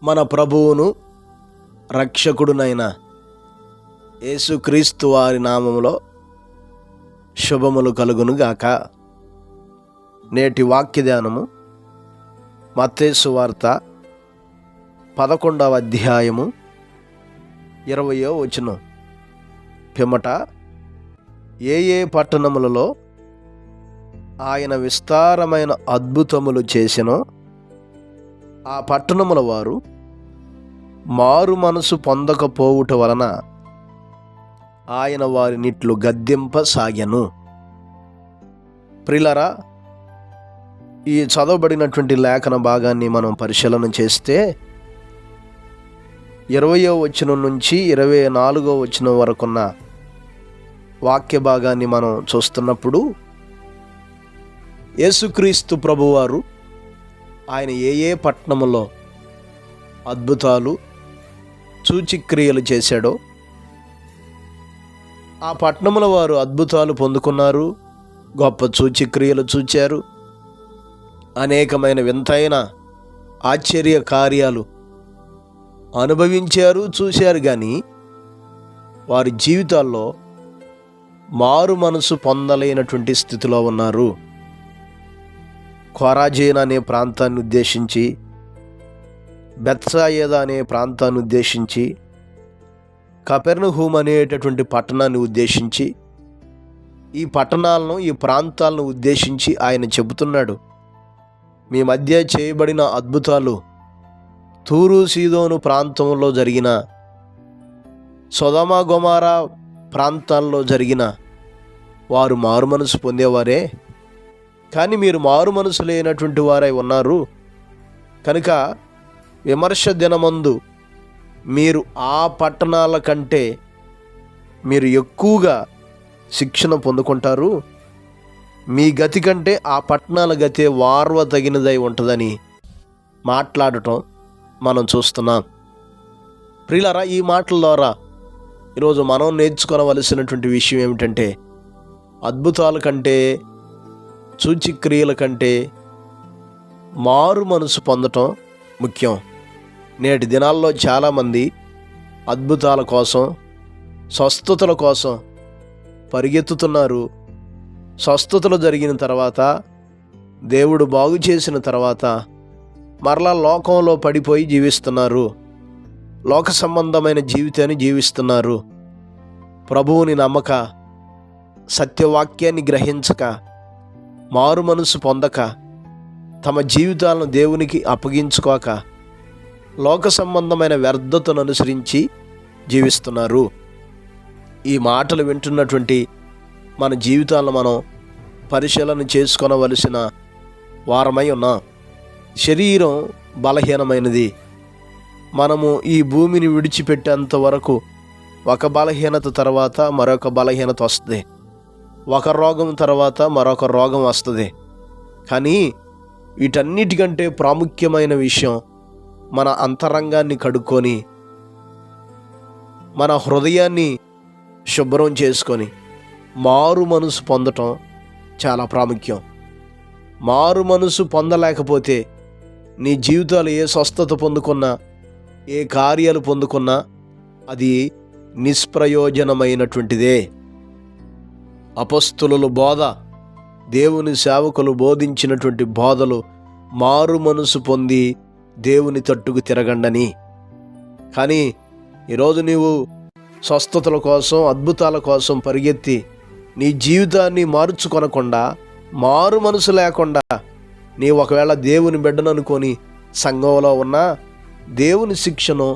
మన ప్రభువును రక్షకుడునైన యేసుక్రీస్తు వారి నామములో శుభములు కలుగునుగాక. నేటి వాక్య ధ్యానము మత్తయి సువార్త 11వ అధ్యాయము 20వ వచనం. పిమ్మట ఏ పట్టణములలో ఆయన విస్తారమైన అద్భుతములు చేసెనో ఆ పట్టణముల వారు మారు మనసు పొందకపోవుట వలన ఆయన వారినిట్లు గద్దింపసాగెను. ప్రియులారా, ఈ చదవబడినటువంటి లేఖన భాగాన్ని మనం పరిశీలన చేస్తే 20వ వచనం నుంచి 24వ వచనం వరకున్న వాక్య భాగాన్ని మనం చూస్తున్నప్పుడు యేసుక్రీస్తు ప్రభువారు ఆయన ఏ పట్టణములో అద్భుతాలు సూచక్రియలు చేశాడో ఆ పట్టణముల వారు అద్భుతాలు పొందుకున్నారు, గొప్ప సూచక్రియలు చూచారు, అనేకమైన వింతైన ఆశ్చర్య కార్యాలు అనుభవించారు, చూశారు. కానీ వారి జీవితాల్లో మారు మనసు పొందలేనటువంటి స్థితిలో ఉన్నారు. కొరాజీన్ అనే ప్రాంతాన్ని ఉద్దేశించి, బెత్సాయిదా అనే ప్రాంతాన్ని ఉద్దేశించి, కపెర్నహూమ్ అనేటటువంటి పట్టణాన్ని ఉద్దేశించి, ఈ పట్టణాలను ఈ ప్రాంతాలను ఉద్దేశించి ఆయన చెబుతున్నాడు, మీ మధ్య చేయబడిన అద్భుతాలు తూరు సీదోను ప్రాంతంలో జరిగిన, సొదొమ గొమొర్రా ప్రాంతాల్లో జరిగిన వారు మారు మనసు పొందేవారే, కానీ మీరు మారు మనసు లేనటువంటి వారై ఉన్నారు. కనుక విమర్శ దినమందు మీరు ఆ పట్టణాల కంటే మీరు ఎక్కువగా శిక్షణ పొందుకుంటారు. మీ గతి కంటే ఆ పట్టణాల గతే వార్వ తగినదై ఉంటుందని మాట్లాడటం మనం చూస్తున్నాం. ప్రియులారా, ఈ మాటల ద్వారా ఈరోజు మనం నేర్చుకోవలసినటువంటి విషయం ఏమిటంటే, అద్భుతాల కంటే సూచక్రియల కంటే మారు మనసు పొందటం ముఖ్యం. నేటి దినాల్లో చాలామంది అద్భుతాల కోసం, స్వస్థతల కోసం పరిగెత్తుతున్నారు. స్వస్థతలు జరిగిన తర్వాత, దేవుడు బాగు చేసిన తర్వాత మరలా లోకంలో పడిపోయి జీవిస్తున్నారు. లోక సంబంధమైన జీవితాన్ని జీవిస్తున్నారు. ప్రభువుని నమ్మక, సత్యవాక్యాన్ని గ్రహించక, మారు మనసు పొందక, తమ జీవితాలను దేవునికి అప్పగించుకోక, లోక సంబంధమైన వ్యర్థతను అనుసరించి జీవిస్తున్నారు. ఈ మాటలు వింటున్నటువంటి మన జీవితాలను మనం పరిశీలన చేసుకొనవలసిన వారమై ఉన్నాం. శరీరం బలహీనమైనది. మనము ఈ భూమిని విడిచిపెట్టేంత వరకు ఒక బలహీనత తర్వాత మరొక బలహీనత వస్తుంది, ఒక రోగం తర్వాత మరొక రోగం వస్తుంది. కానీ వీటన్నిటికంటే ప్రాముఖ్యమైన విషయం, మన అంతరంగాన్ని కడుక్కొని, మన హృదయాన్ని శుభ్రం చేసుకొని మారు మనసు పొందటం చాలా ప్రాముఖ్యం. మారు మనసు పొందలేకపోతే నీ జీవితాలు ఏ స్వస్థత పొందుకున్నా, ఏ కార్యాలు పొందుకున్నా అది నిష్ప్రయోజనమైనటువంటిదే. అపొస్తలుల బోధ, దేవుని సేవకులు బోధించినటువంటి బోధలు మారు మనసు పొంది దేవుని తట్టుకు తిరగండని. కానీ ఈరోజు నీవు స్వస్థతల కోసం, అద్భుతాల కోసం పరిగెత్తి నీ జీవితాన్ని మార్చుకొనకుండా, మారు మనసు లేకుండా నీ ఒకవేళ దేవుని బిడ్డను అనుకొని సంఘంలో ఉన్నా దేవుని శిక్షను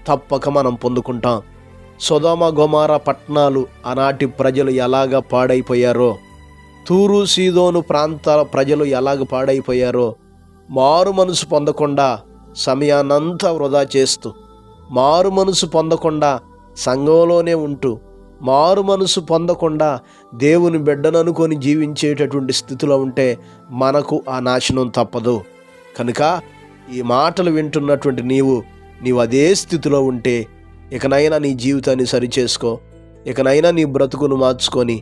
తప్పక మనం పొందుకుంటాం. సొదొమ గొమొర్రా పట్టణాలు ఆనాటి ప్రజలు ఎలాగ పాడైపోయారో, తూరు సీదోను ప్రాంతాల ప్రజలు ఎలాగ పాడైపోయారో, మారు మనసు పొందకుండా సమయాన్నంతా వృధా చేస్తూ, మారు మనసు పొందకుండా సంఘంలోనే ఉంటూ, మారు మనసు పొందకుండా దేవుని బిడ్డను అనుకొని జీవించేటటువంటి స్థితిలో ఉంటే మనకు ఆ నాశనం తప్పదు. కనుక ఈ మాటలు వింటున్నటువంటి నీవు అదే స్థితిలో ఉంటే ఇకనైనా నీ జీవితాన్ని సరిచేసుకో. ఇకనైనా నీ బ్రతుకును మార్చుకొని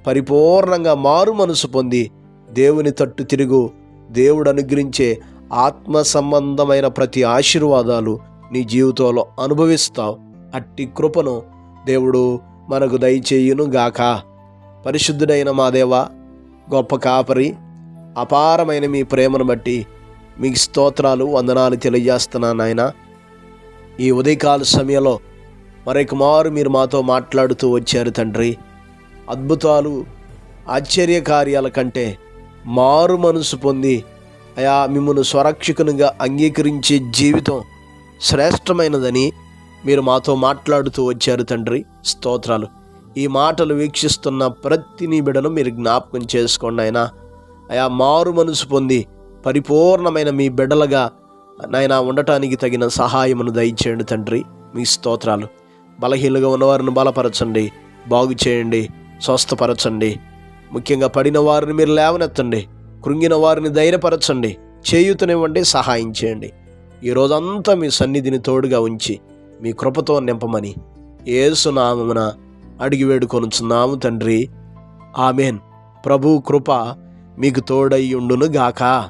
పరిపూర్ణంగా మారు మనసు పొంది దేవుని తట్టు తిరుగు. దేవుడు అనుగ్రహించే ఆత్మ సంబంధమైన ప్రతి ఆశీర్వాదాలు నీ జీవితంలో అనుభవిస్తావు. అట్టి కృపను దేవుడు మనకు దయచేయును గాక. పరిశుద్ధుడైన మా దేవా, గొప్ప కాపరి, అపారమైన మీ ప్రేమను బట్టి మీకు స్తోత్రాలు, వందనాలు తెలియజేస్తున్నాను నాయన. ఈ ఉదయకాల సమయంలో మరొక మారు మీరు మాతో మాట్లాడుతూ వచ్చారు తండ్రి. అద్భుతాలు, ఆశ్చర్యకార్యాల కంటే మారు మనసు పొంది అయా మిమ్మల్ని స్వరక్షకునిగా అంగీకరించే జీవితం శ్రేష్టమైనదని మీరు మాతో మాట్లాడుతూ వచ్చారు తండ్రి. స్తోత్రాలు. ఈ మాటలు వీక్షిస్తున్న ప్రతి నీ బిడ్డను మీరు జ్ఞాపకం చేసుకోండి ఆయన. అయా మారు మనసు పొంది పరిపూర్ణమైన మీ బిడ్డలుగా నాయన ఉండటానికి తగిన సహాయమును దయచేయండి తండ్రి. మీ స్తోత్రాలు. బలహీనగా ఉన్నవారిని బలపరచండి, బాగు చేయండి, స్వస్థపరచండి. ముఖ్యంగా పడిన వారిని మీరు లేవనెత్తండి, కృంగిన వారిని ధైర్యపరచండి, చేయూతనివ్వండి, సహాయం చేయండి. ఈరోజంతా మీ సన్నిధిని తోడుగా ఉంచి మీ కృపతో నింపమని యేసు నామమున అడిగి వేడుకొనుచున్నాము తండ్రి. ఆమెన్. ప్రభు కృప మీకు తోడై ఉండును గాక.